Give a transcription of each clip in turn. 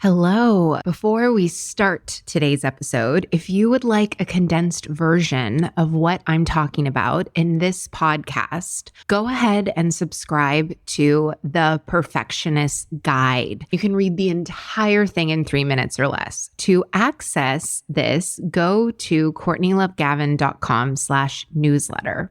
Hello. Before we start today's episode, if you would like a condensed version of what I'm talking about in this podcast, go ahead and subscribe to the Perfectionist Guide. You can read the entire thing in 3 minutes or less. To access this, go to CourtneyLoveGavin.com/newsletter.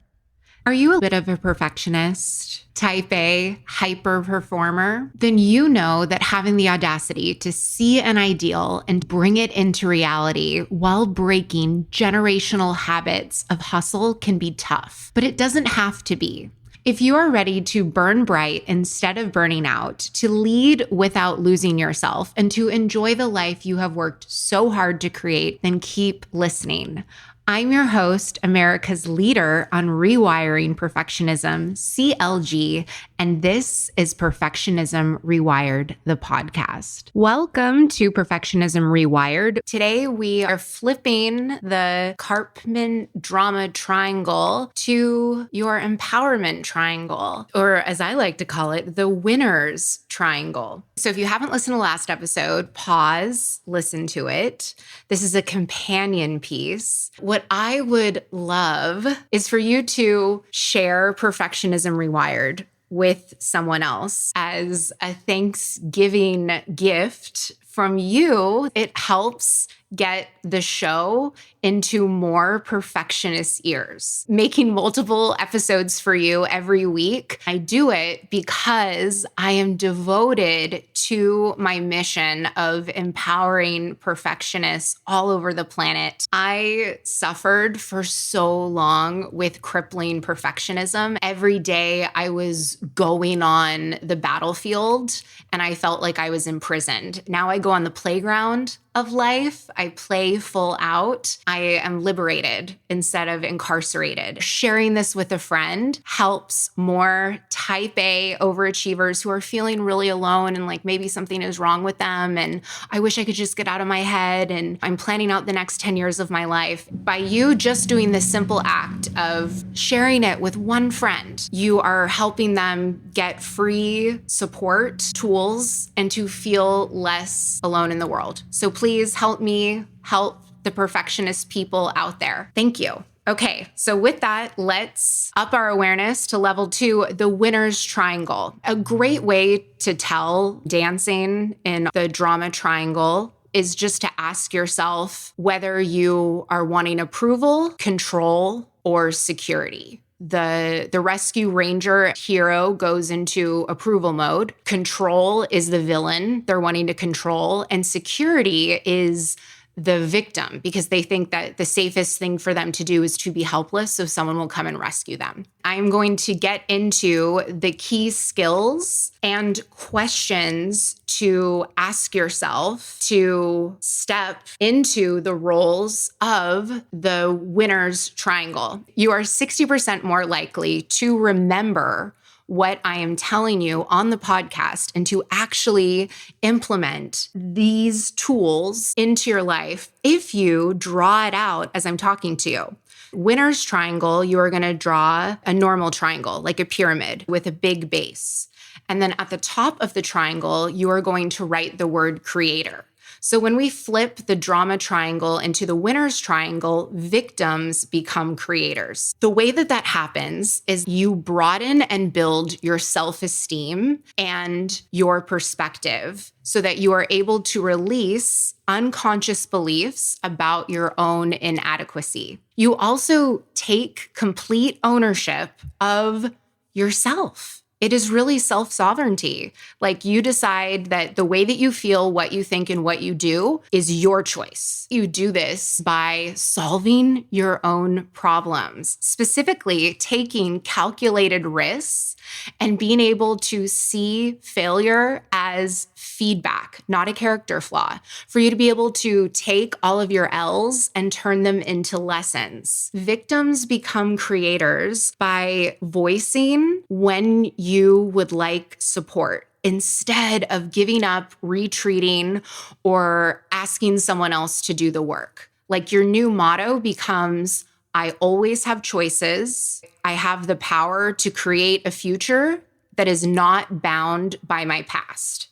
Are you a bit of a perfectionist? Type A, hyper performer? Then you know that having the audacity to see an ideal and bring it into reality while breaking generational habits of hustle can be tough, but it doesn't have to be. If you are ready to burn bright instead of burning out, to lead without losing yourself, and to enjoy the life you have worked so hard to create, then keep listening. I'm your host, America's leader on Rewiring Perfectionism, CLG, and this is Perfectionism Rewired, the podcast. Welcome to Perfectionism Rewired. Today we are flipping the Karpman drama triangle to your empowerment triangle, or as I like to call it, the winner's triangle. So if you haven't listened to the last episode, pause, listen to it. This is a companion piece. What I would love is for you to share Perfectionism Rewired with someone else as a Thanksgiving gift from you. It helps get the show into more perfectionist ears. Making multiple episodes for you every week. I do it because I am devoted to my mission of empowering perfectionists all over the planet. I suffered for so long with crippling perfectionism. Every day I was going on the battlefield and I felt like I was imprisoned. Now I go on the playground of life. I play full out. I am liberated instead of incarcerated. Sharing this with a friend helps more type A overachievers who are feeling really alone and like maybe something is wrong with them. And I wish I could just get out of my head. And I'm planning out the next 10 years of my life. By you just doing this simple act of sharing it with one friend, you are helping them get free support tools and to feel less alone in the world. So please help me help the perfectionist people out there. Thank you. Okay, so with that, let's up our awareness to level 2, the winner's triangle. A great way to tell dancing in the drama triangle is just to ask yourself whether you are wanting approval, control, or security. The rescue ranger hero goes into approval mode. Control is the villain. They're wanting to control. And security is the victim because they think that the safest thing for them to do is to be helpless so someone will come and rescue them. I'm going to get into the key skills and questions to ask yourself to step into the roles of the winner's triangle. You are 60% more likely to remember what I am telling you on the podcast and to actually implement these tools into your life if you draw it out as I'm talking to you. Winner's triangle, you are going to draw a normal triangle, like a pyramid with a big base. And then at the top of the triangle, you are going to write the word creator. So when we flip the drama triangle into the winner's triangle, victims become creators. The way that that happens is you broaden and build your self-esteem and your perspective so that you are able to release unconscious beliefs about your own inadequacy. You also take complete ownership of yourself. It is really self-sovereignty. Like you decide that the way that you feel, what you think, and what you do is your choice. You do this by solving your own problems, specifically taking calculated risks and being able to see failure as feedback, not a character flaw, for you to be able to take all of your L's and turn them into lessons. Victims become creators by voicing when you would like support instead of giving up, retreating, or asking someone else to do the work. Like your new motto becomes, I always have choices. I have the power to create a future that is not bound by my past.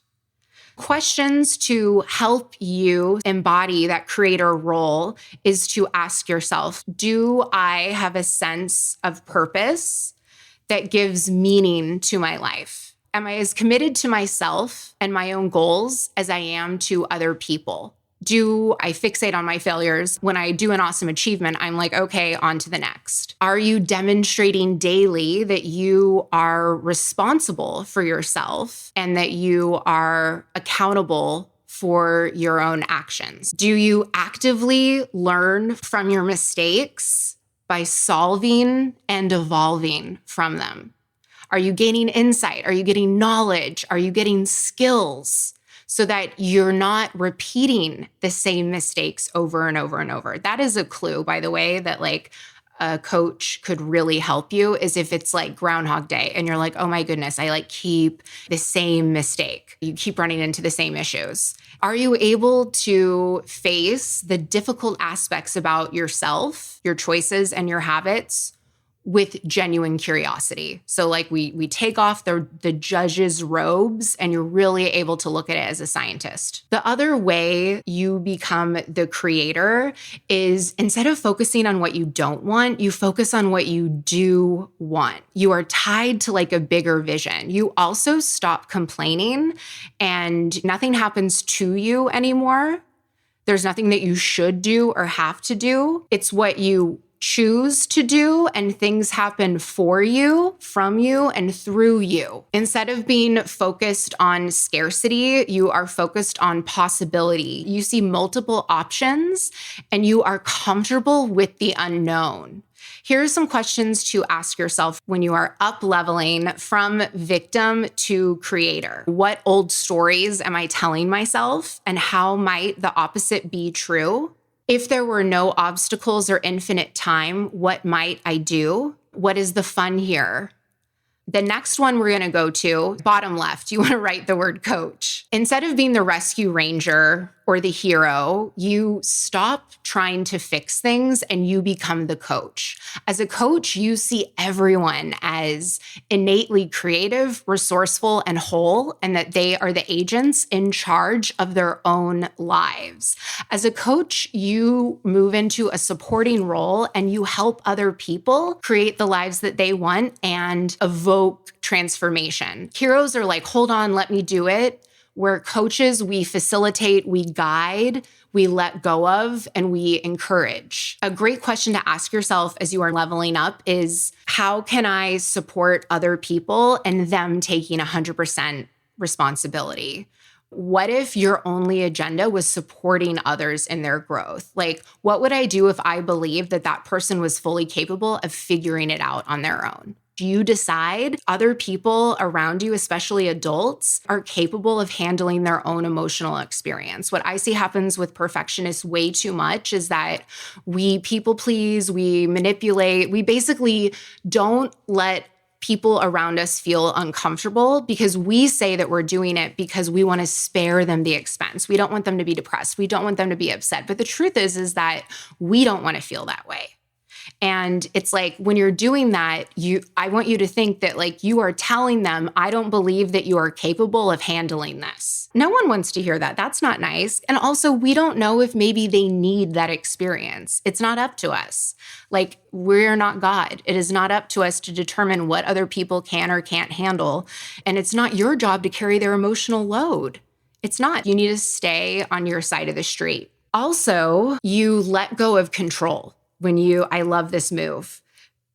Questions to help you embody that creator role is to ask yourself, do I have a sense of purpose that gives meaning to my life? Am I as committed to myself and my own goals as I am to other people? Do I fixate on my failures? When I do an awesome achievement, I'm like, okay, on to the next. Are you demonstrating daily that you are responsible for yourself and that you are accountable for your own actions? Do you actively learn from your mistakes by solving and evolving from them? Are you gaining insight? Are you getting knowledge? Are you getting skills so that you're not repeating the same mistakes over and over and over? That is a clue, by the way, that like a coach could really help you, is if it's like Groundhog Day and you're like, oh my goodness, I like keep the same mistake. You keep running into the same issues. Are you able to face the difficult aspects about yourself, your choices, and your habits with genuine curiosity? So like we take off the judge's robes and you're really able to look at it as a scientist. The other way you become the creator is, instead of focusing on what you don't want, you focus on what you do want. You are tied to like a bigger vision. You also stop complaining and nothing happens to you anymore. There's nothing that you should do or have to do. It's what you choose to do, and things happen for you, from you, and through you. Instead of being focused on scarcity, you are focused on possibility. You see multiple options and you are comfortable with the unknown. Here are some questions to ask yourself when you are up-leveling from victim to creator. What old stories am I telling myself, and how might the opposite be true? If there were no obstacles or infinite time, what might I do? What is the fun here? The next one we're going to go to, bottom left, you want to write the word coach. Instead of being the rescue ranger or the hero, you stop trying to fix things and you become the coach. As a coach, you see everyone as innately creative, resourceful, and whole, and that they are the agents in charge of their own lives. As a coach, you move into a supporting role and you help other people create the lives that they want and evoke transformation. Heroes are like, hold on, let me do it. We're coaches, we facilitate, we guide, we let go of, and we encourage. A great question to ask yourself as you are leveling up is, how can I support other people and them taking 100% responsibility? What if your only agenda was supporting others in their growth? Like, what would I do if I believed that that person was fully capable of figuring it out on their own? Do you decide other people around you, especially adults, are capable of handling their own emotional experience? What I see happens with perfectionists way too much is that we people please, we manipulate, we basically don't let people around us feel uncomfortable because we say that we're doing it because we want to spare them the expense. We don't want them to be depressed. We don't want them to be upset. But the truth is that we don't want to feel that way. And it's like, when you're doing that, I want you to think that like you are telling them, I don't believe that you are capable of handling this. No one wants to hear that. That's not nice. And also, we don't know if maybe they need that experience. It's not up to us. Like, we're not God. It is not up to us to determine what other people can or can't handle. And it's not your job to carry their emotional load. It's not. You need to stay on your side of the street. Also, you let go of control. I love this move,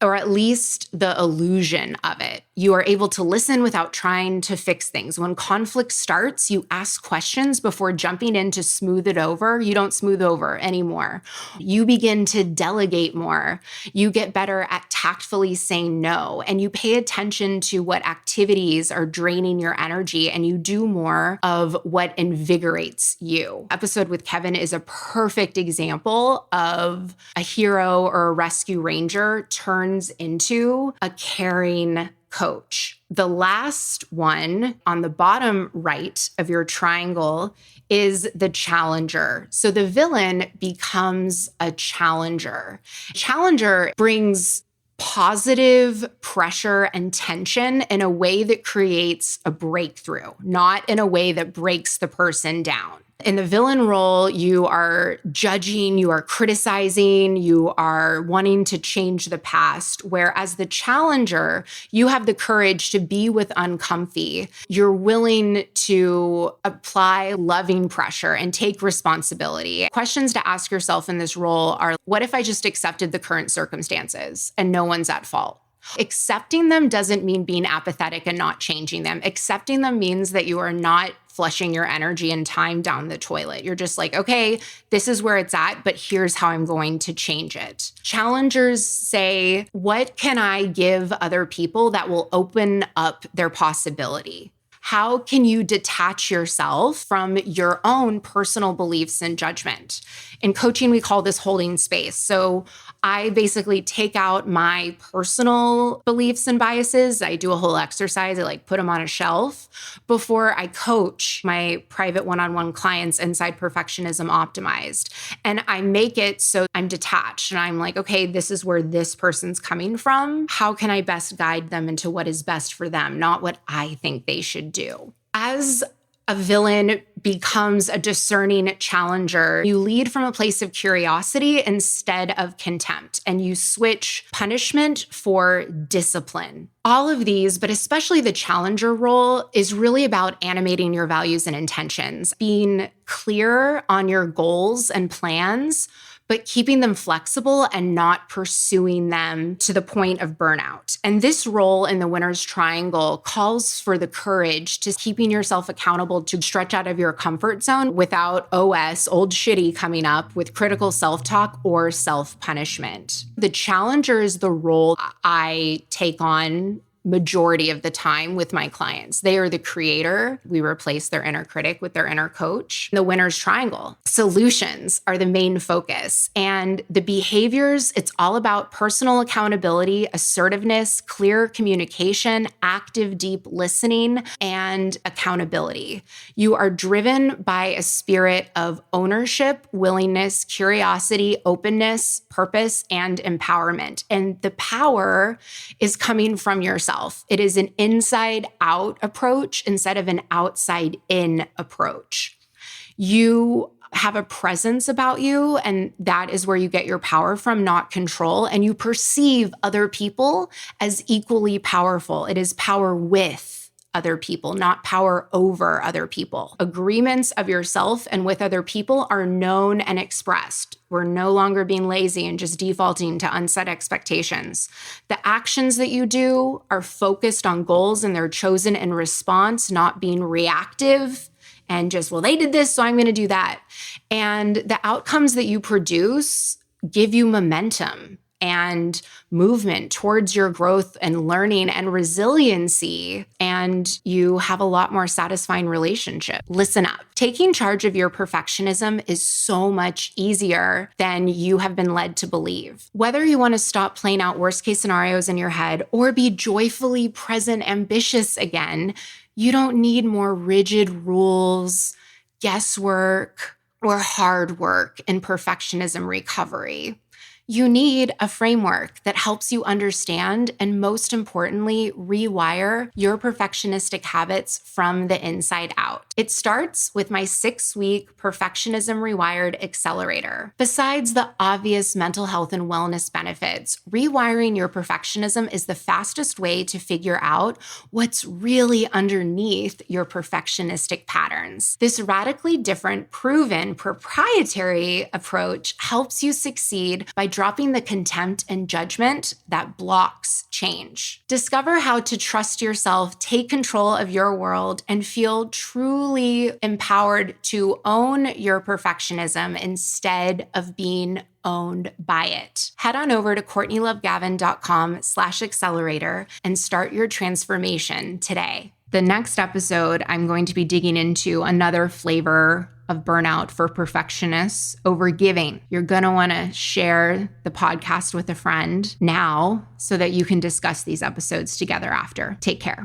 or at least the illusion of it. You are able to listen without trying to fix things. When conflict starts, you ask questions before jumping in to smooth it over. You don't smooth over anymore. You begin to delegate more. You get better at tactfully saying no, and you pay attention to what activities are draining your energy, and you do more of what invigorates you. Episode with Kevin is a perfect example of a hero or a rescue ranger turns into a caring coach. The last one on the bottom right of your triangle is the challenger. So the villain becomes a challenger. Challenger brings positive pressure and tension in a way that creates a breakthrough, not in a way that breaks the person down. In the villain role, you are judging, you are criticizing, you are wanting to change the past. Whereas the challenger, you have the courage to be with uncomfy. You're willing to apply loving pressure and take responsibility. Questions to ask yourself in this role are, what if I just accepted the current circumstances and no one's at fault? Accepting them doesn't mean being apathetic and not changing them. Accepting them means that you are not flushing your energy and time down the toilet. You're just like, okay, this is where it's at, but here's how I'm going to change it. Challengers say, what can I give other people that will open up their possibility? How can you detach yourself from your own personal beliefs and judgment? In coaching, we call this holding space. So I basically take out my personal beliefs and biases. I do a whole exercise. I put them on a shelf before I coach my private one-on-one clients inside Perfectionism Optimized. And I make it so I'm detached and I'm like, okay, this is where this person's coming from. How can I best guide them into what is best for them, not what I think they should do? As a villain becomes a discerning challenger, you lead from a place of curiosity instead of contempt, and you switch punishment for discipline. All of these, but especially the challenger role, is really about animating your values and intentions, being clear on your goals and plans, but keeping them flexible and not pursuing them to the point of burnout. And this role in the winner's triangle calls for the courage to keeping yourself accountable to stretch out of your comfort zone without old shitty coming up with critical self-talk or self-punishment. The challenger is the role I take on majority of the time with my clients. They are the creator. We replace their inner critic with their inner coach. The winner's triangle. Solutions are the main focus. And the behaviors, it's all about personal accountability, assertiveness, clear communication, active, deep listening, and accountability. You are driven by a spirit of ownership, willingness, curiosity, openness, purpose, and empowerment. And the power is coming from yourself. It is an inside out approach instead of an outside in approach. You have a presence about you, and that is where you get your power from, not control. And you perceive other people as equally powerful. It is power with other people, not power over other people. Agreements of yourself and with other people are known and expressed. We're no longer being lazy and just defaulting to unset expectations. The actions that you do are focused on goals and they're chosen in response, not being reactive and just, well, they did this, so I'm going to do that. And the outcomes that you produce give you momentum and movement towards your growth and learning and resiliency, and you have a lot more satisfying relationship. Listen up. Taking charge of your perfectionism is so much easier than you have been led to believe. Whether you want to stop playing out worst case scenarios in your head or be joyfully present, ambitious again, you don't need more rigid rules, guesswork, or hard work in perfectionism recovery. You need a framework that helps you understand and, most importantly, rewire your perfectionistic habits from the inside out. It starts with my 6-week Perfectionism Rewired Accelerator. Besides the obvious mental health and wellness benefits, rewiring your perfectionism is the fastest way to figure out what's really underneath your perfectionistic patterns. This radically different, proven, proprietary approach helps you succeed by dropping the contempt and judgment that blocks change. Discover how to trust yourself, take control of your world, and feel truly empowered to own your perfectionism instead of being owned by it. Head on over to CourtneyLoveGavin.com/accelerator and start your transformation today. The next episode, I'm going to be digging into another flavor of burnout for perfectionists, overgiving. You're going to want to share the podcast with a friend now so that you can discuss these episodes together after. Take care.